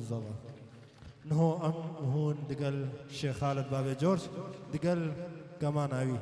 زوا نهو ام هون دقل الشيخ خالد بابي جورج دقل كمان اوي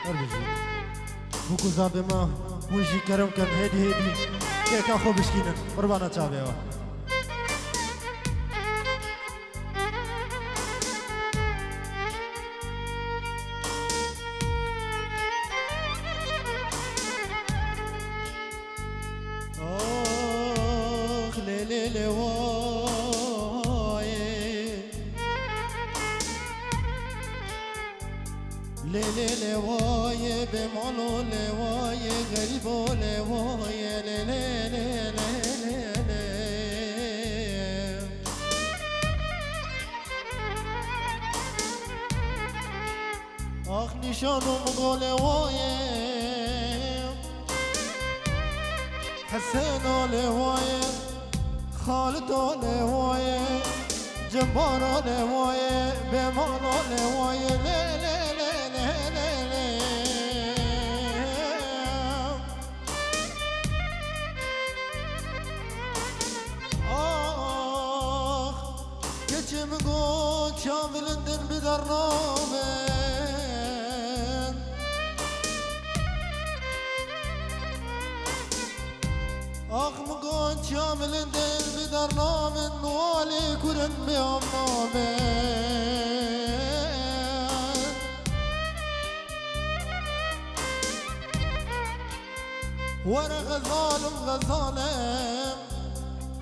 أرجو بوكو زابي ما وجي كرم كان هدي كيف كان خو بشكينا قربانا تابعوا نشانم غلوایم حسین آلوایم خالد آلوایم جبار آلوایم بمان آلوایم لی لی لی لی لی لی آخ keçim go kamilinden bir darname آخم گان شامل دل بدر نام نوالی کرن بیام نامه ورا غزالم غزالم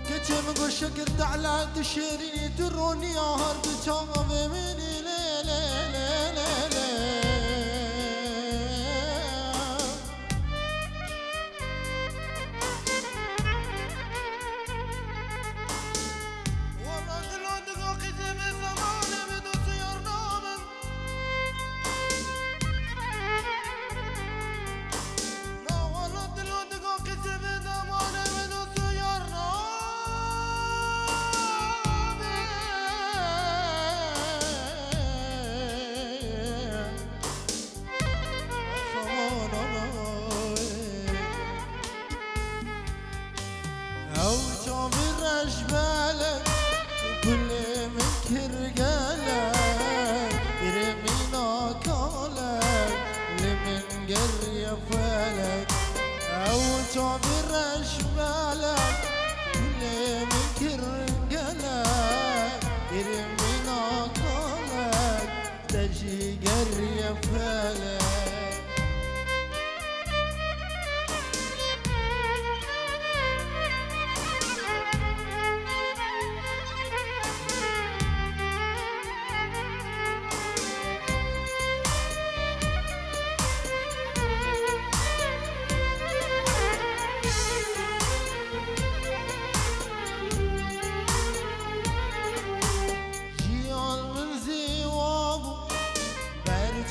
كتم قشك الدعلة تشيريني تروني هار بتشامة مني لي لي لي لي لي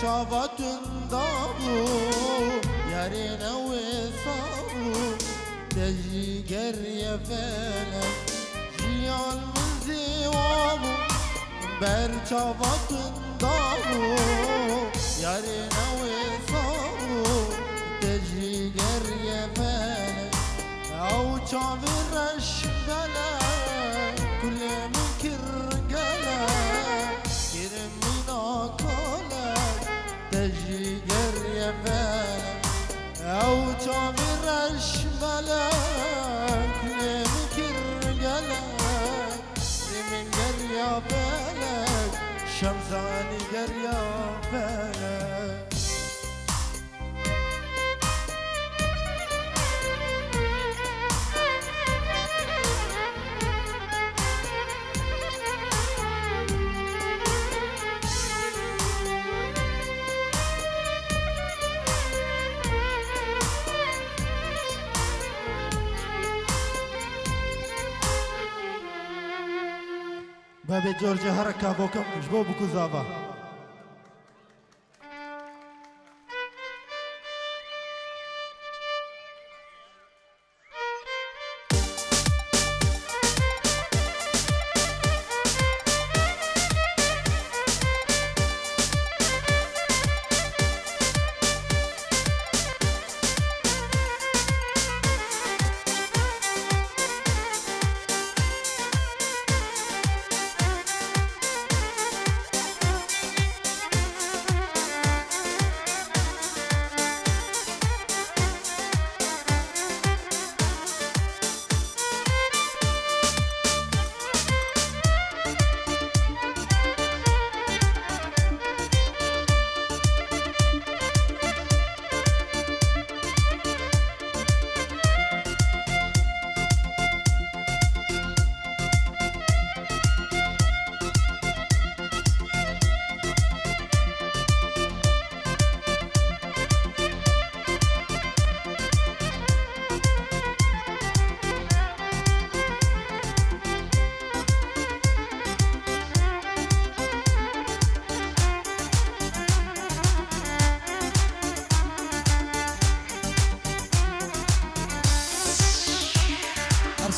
شابتن دابو يارينا وصابو تجي قرية فلك جيال من زوابو بر شابتن دابو يارينا وصابو تجي قرية فلك أو شابي رش بلك كل منكر قلك كرمينا كولك تجي قرية فلك أو شابي رش بلك لمكر قلك من قرية فلك شمساني قرية فلك بابي جورج حركة بوكم جبو بكو زابا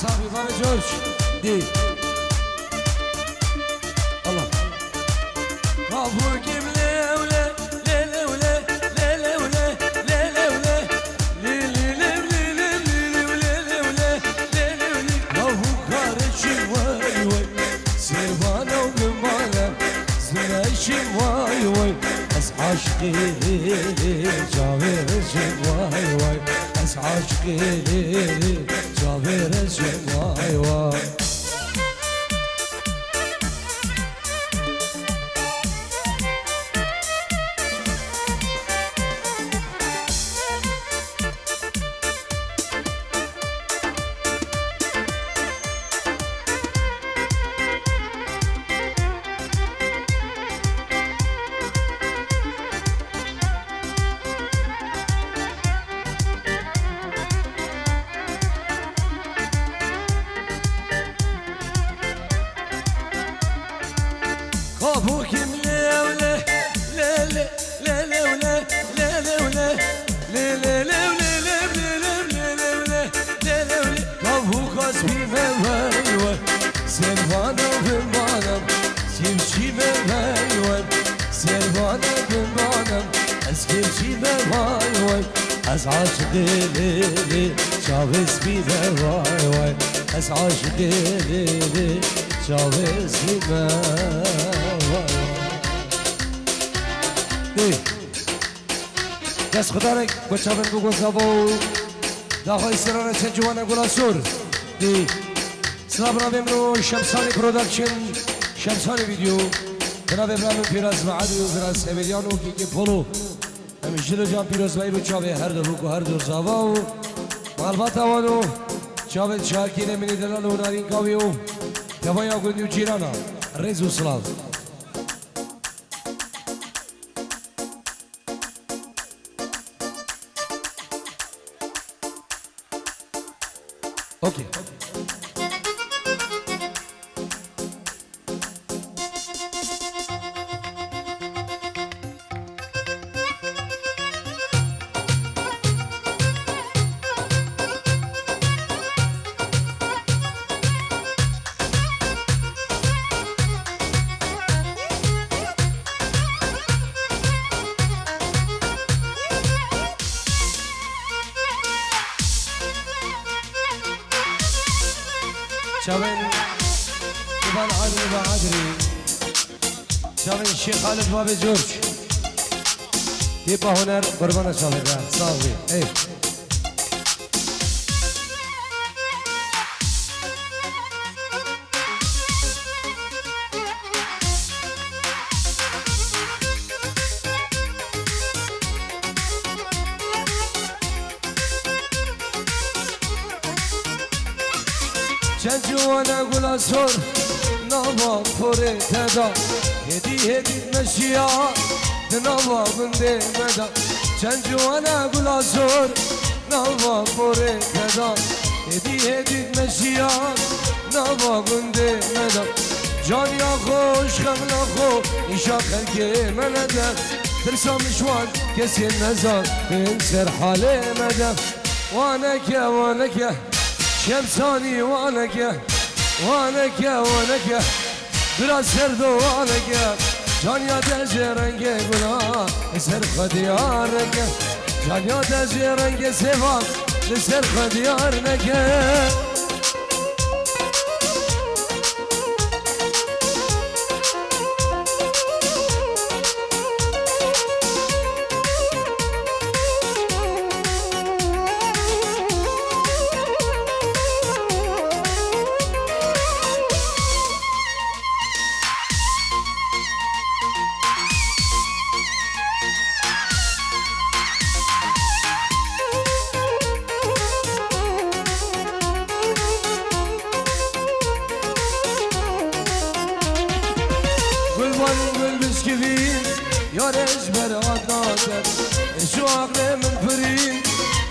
صافي بابا جورج دي الله مبروك ملولة ليلة ولا ليلة ولا ليلة ولا ليلة ليلة ليلة ولا ليلة ولا مبروك كارشي واي واي سيربانا وقمانا زناشي واي واي أس عاشقي جاويرشي واي واي أس عاشقي جاويرشي واي واي أبوك ملولة ليلة ليلة ولا ليلة ولا ليلة ليلة ليلة ليلة ليلة ولا أبوك أسبي موايوة سيرفانا بمبانم سيمشي موايوة سيرفانا بمبانم أسكيمشي موايوة أزعاش ديلي شاوز بي موايوة أزعاش ديلي شاوز بي موايوة دست خدارك بچابن بگو زبو داخل سرانه چنجوانا گلا سور دی سلام نبیم رو شمسانی پرودکشن شمسانی ویدیو جناب ابراهیم پیراز معدی و پیراز سویلیان و کیکی پولو همیشه جان پیراز بایی بچابه هر دو بگو هر دو زبا و معلومات آوانو چابه شاکی نمینی دلال و نارین کاوی و تبایا گندی و جیرانا ریز و سلام اوكي شاوين إبان عادري وعادري شاوين الشيخ خالد بابي جورج تيبا هنر قربانا شاوين صافي ايه جوانا قولا سور نوا فوري تدا هدي هدي مشيا نوا بندي مدا جوانا قولا سور نوا فوري تدا هدي هدي مشيا نوا بندي مدا جان يا خوش خمنا خو إشا خلقي مندا ترسم شوان كسي النزار انسر حالي مدا وانك يا وانك يا شمساني وانك يا وانك يا وانك يا biraz serdo وانك يا جان يا دجي رنگ گنا سر خديار نك جان يا دجي رنگ سوان سر خديار نك يا رجبر عدناتر شو عقلي من فرين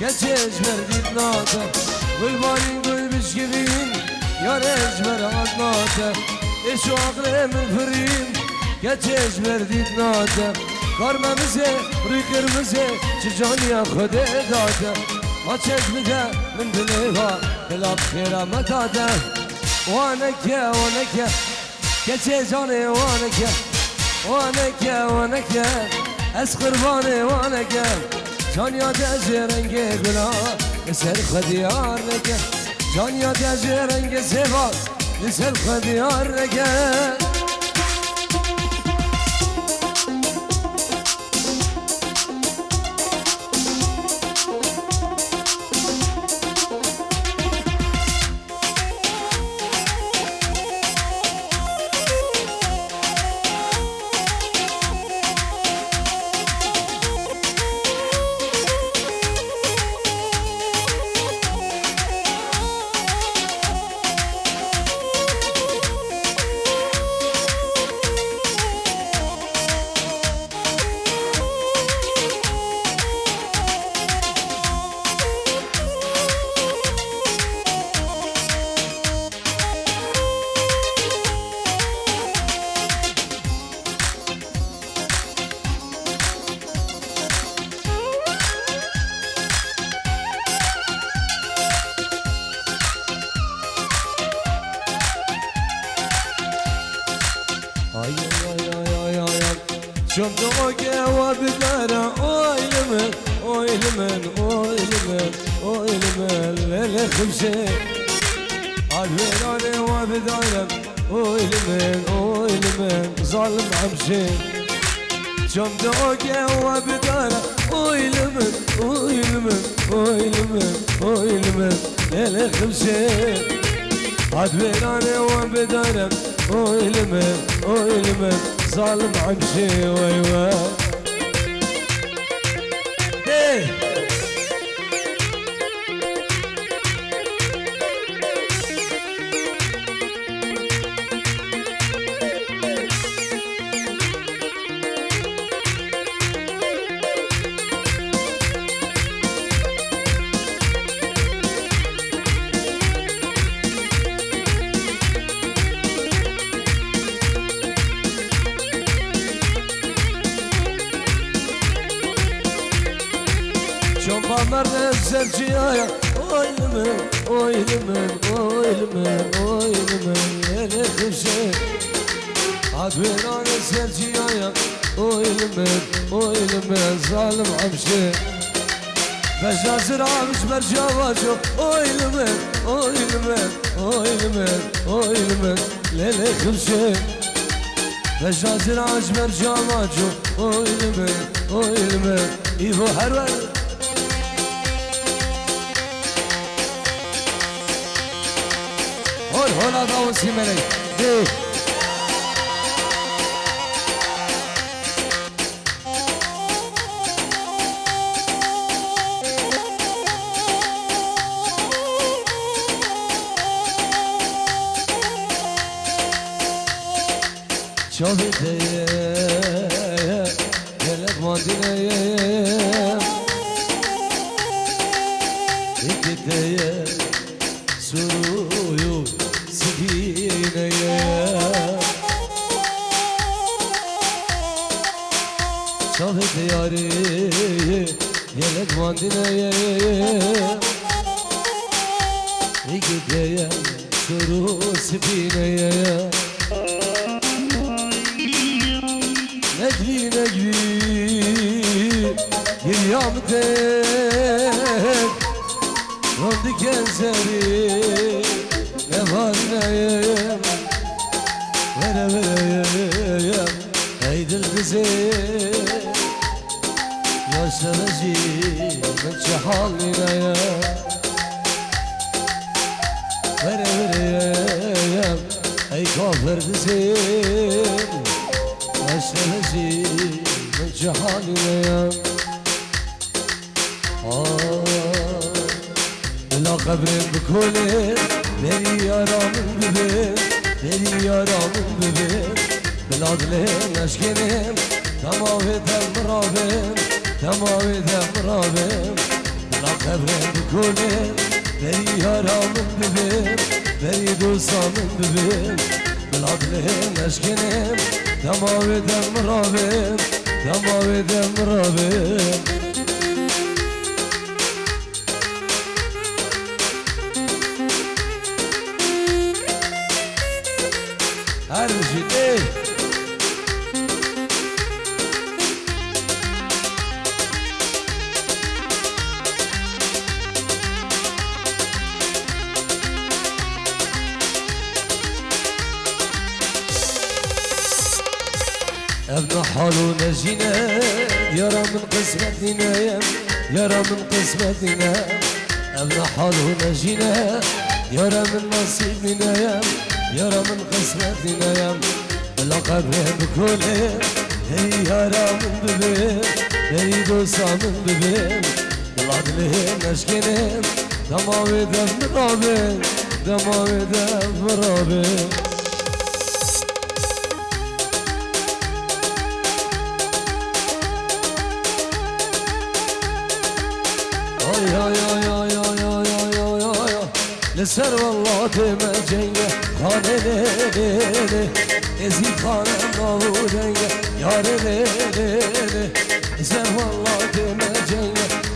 كتجبر ديتناتر والبالين قول بشكبين يا رجبر عدناتر شو عقلي من فرين كتجبر ديتناتر كرممزه روی قرمزه چه جانی خود داده ما چشمده من دلها بلا بخيرة ما دادا وانك كتي جاني وانك از قرباني وانك جان يا دزرنگ گلا سر خديار لك جان يا دزرنگ زبا سر خديار لك شوف دوقه وبداره اويلمن ليلة خمسة عالويراني وبداره اويلمن ظالم عمشي شوف دوقه وبداره اويلمن ليلة خمسة عالويراني وبداره اويلمن ظالم عمشي ويوه مرد الزرجيايا اويلمن ليلة خمسة عدويران الزرجيايا اويلمن ظالم عمشي بجازر عمش برجاواجو اويلمن ليلة خمسة بجازر عمش برجاواجو اويلمن ايفو هرول هلا داوسي ملك دي شوفت يلك ماندينا انت سرويو شافت ياري يلك ماندينا يا سرو سبينا نجري يليامتك رندك انزري نفارنا ولا عيد الغزير يا سرجي من شحالنا ولا اي كافر غزير يا سرجي من شحالنا لا قبرين بكولي بني يارامن ببين بلاد لين اشكنين تماوي مرابين لا قبرين بكولي بني يارامن ببين بني دوسامن ببين بلاد لين اشكنين تماوي مرابين ابن حالو نجينا يرى من قسمتنا يرى من قسمتنا ابن حالو نجينا يرى من نصيبنا يرى من قسمتنا لقب بكل هي يرى من ببين هي دوسا من ببين العدل نشكين دماوي دم رابين دماوي دم رابين لسر والله تمجيه خانه ليلي ازيد خانه موليه يا ليلي لسر والله تمجيه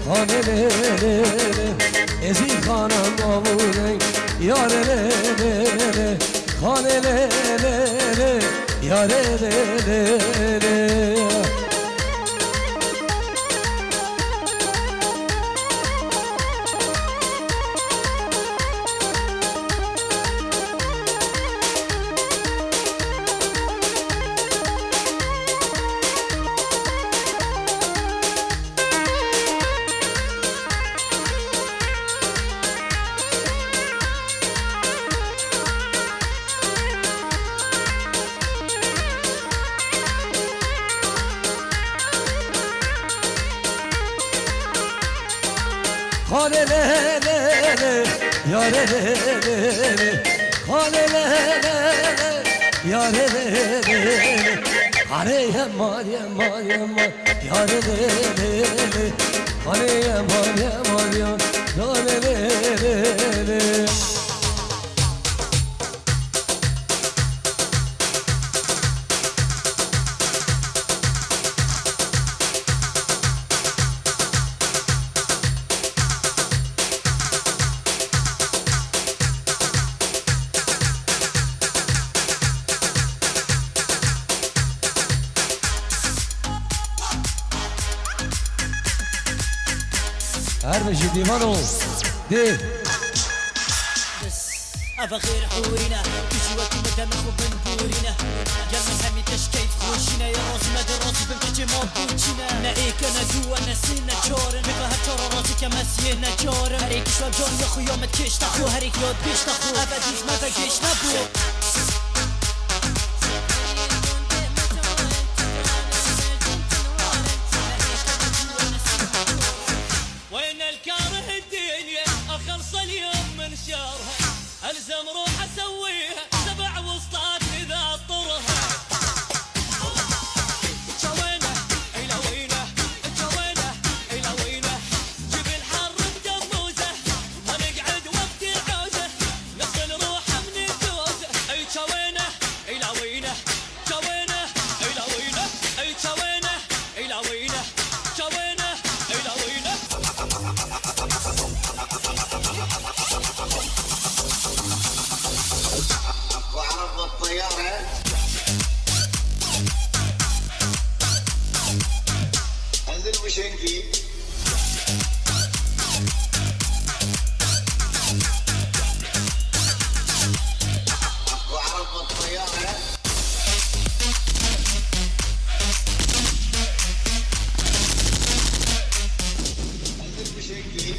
خانه ليلي ازيد خانه موليه يا ليلي خانه ليلي يا ليلي خاله ليلي يا ليلي خاله ليلي يا ليلي علي مال يا مال يا مال يا ليلي علي مال يا مال يا ليلي هرمشي ديوانو دي أبا غير حورنا كيشي وقت مدامك وبنبورنا جلس همي تشكيت خوشنا يا راس مدى راسي بمكتي مابوتشنا نعيك أنا دو أنا سينا جارن بفهد ترى راسي كمسينا جارن هريك شواب جان يا خيامت كيش تخو هريك ياد بيش تخو أبا ديش ما بقيش نبو ألزم روح أسويها سبع وسطات إذا طرها جوينه إلى وينه جوينه إلى وينه جيب الحر بدموزه ما نقعد وقت العوزة نغسل روحه من الدوزة أي جوينه إلى وينه جوينه إلى وينه أي جوينه إلى وينه جوينه إلى وينه وعرض الطيارة انزل بشنكي وعرض الطيارة انزل بشنكي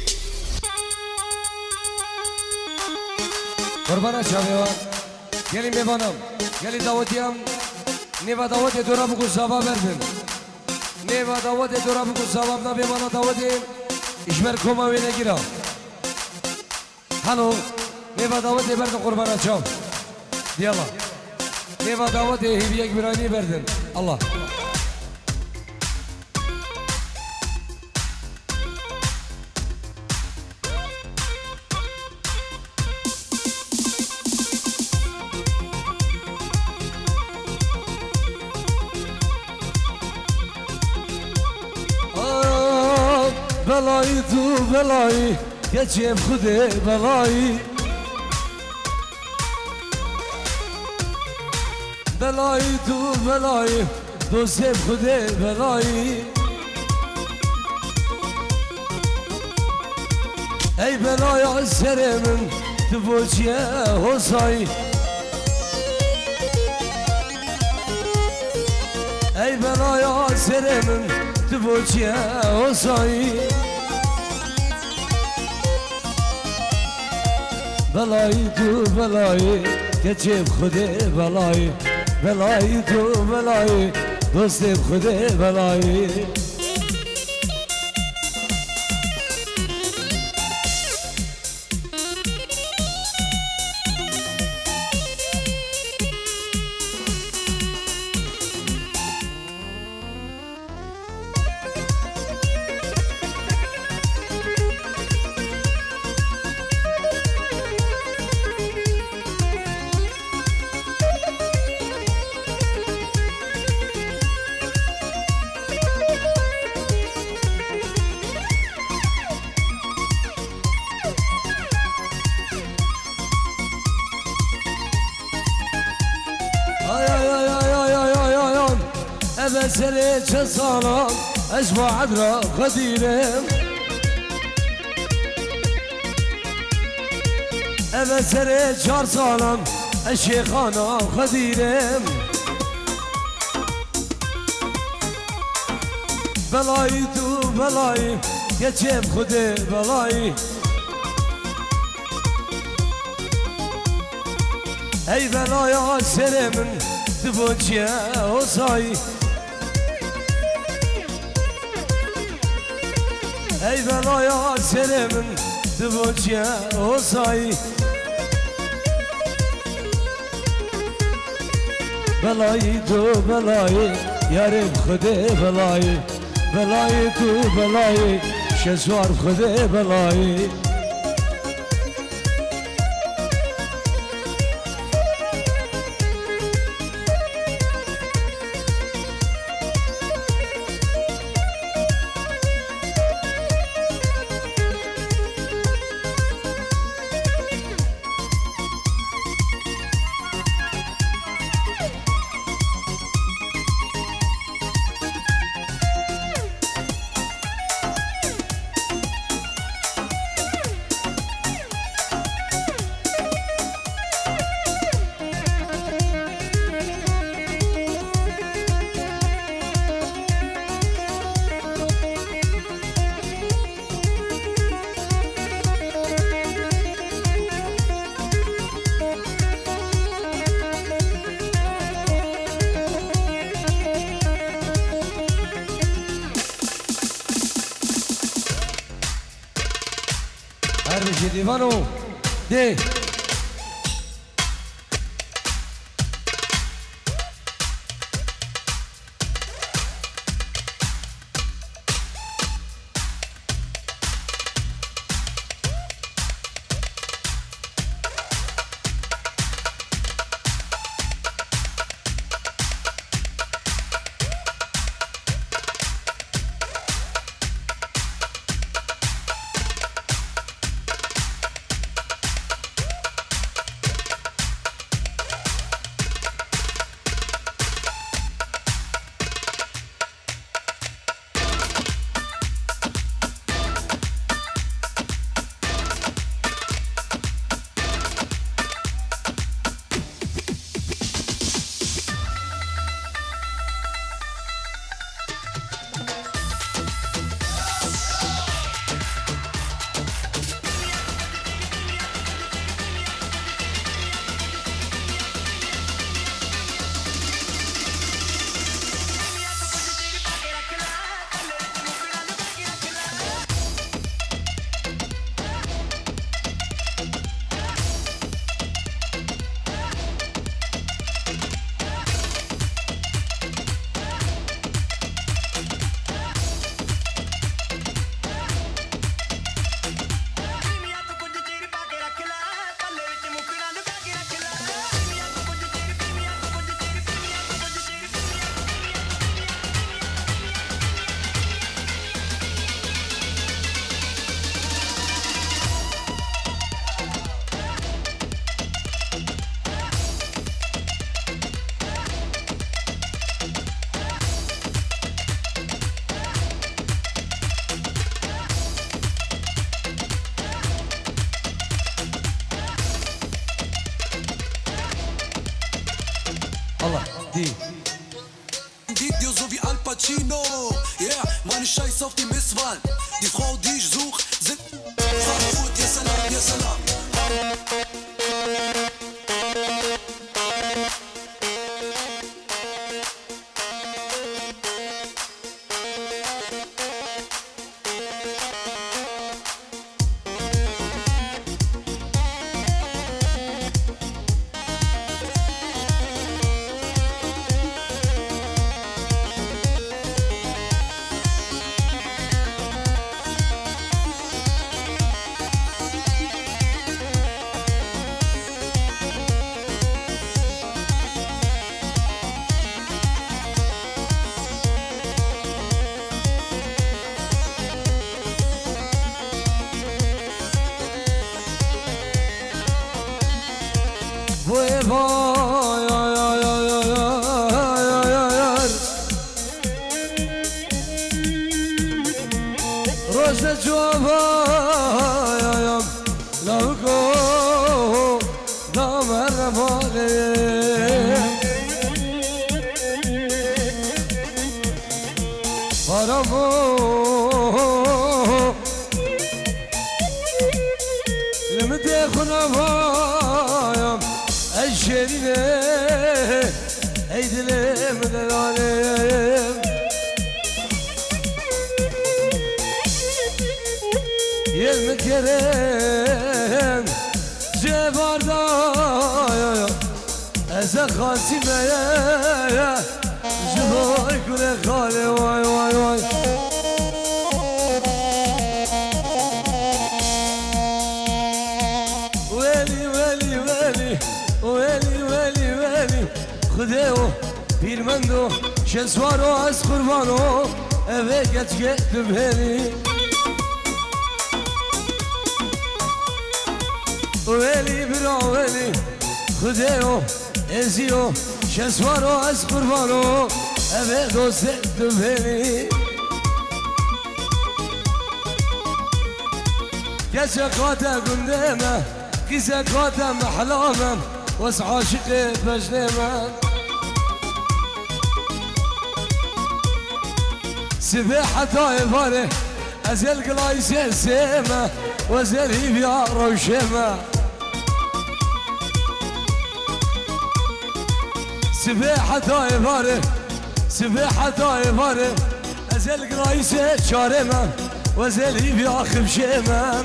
قربانا شابيوان گلی میبانم گلی دعوتیم نیو دعوت دورا بگو سبا بردم نیو دعوت دورا بگو سبا نبیمانا دعوتیم اشمر کما وی نگیرم هلو نیو دعوت بردم قربانا چام دیالا نیو دعوت هیویک برانی بردم الله بلایی تو بلایی گچم خوده بلایی بلایی تو بلایی دوستم خوده بلایی ای بلای سر من تو بوچیه حسایی ای بلایا سر من تو بوچه اوزایی بلایی تو بلایی که چه خوده بلایی بلایی تو بلایی دوست خوده بلایی سري جزارة أجمع عذرا غديرة أبا سري جار صالم الشيخانة غديرة بلاي تو بلاي يا جيب خدي بلاي أي بلايا سري من تبوجيا وصاي ای بلایا سر من دبوچه اوزایی بلایی تو بلایی یارم خوده بلایی بلایی تو بلایی شزوار خوده بلایی دیوانو ده دي ديوز كابتشينو يا ماني شاي صوتي مسفن دي فخو ديش زوق زد فرقوت يا سلام يا سلام شنسوارو از قربانو اوه گچگه دبهنی ویلی برا ویلی خودیو ازیو شنسوارو از قربانو اوه دوست دبهنی کسا قاتا گندمه کسا قاتا محلامم واس عاشق بجنمم سباحة طايفاري أزل قلايس السيمة وزل هيبيا روشمة سباحة طايفاري سباحة طايفاري أزل قلايس شارمة وزل هيبيا خمشمة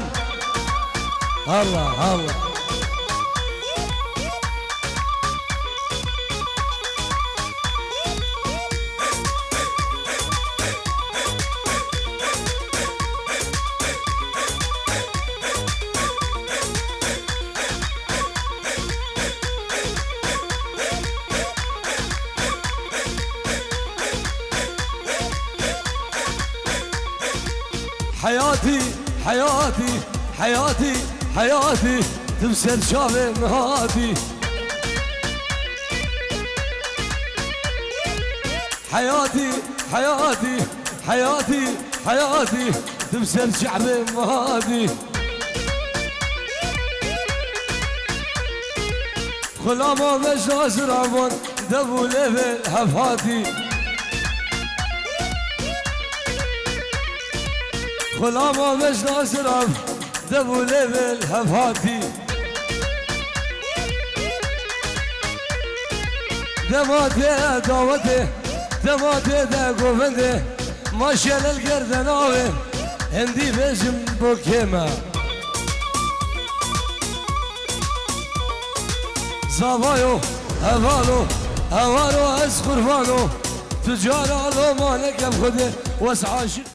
الله الله حياتي حياتي حياتي حياتي تمسل شافي مهاتي حياتي حياتي حياتي حياتي تمسل شعبي مهاتي خلاما مش ناصر عمون دبو ليفل هفاتي خلاما مش ناصر عم دبو ليفل هفاتي دماتي دعوتي دماتي دا قوفندي ماشال القردناوي هندي بجم بوكيما زابايو هفالو هوارو از قربانو تجار علو مالك بخده واسعاشق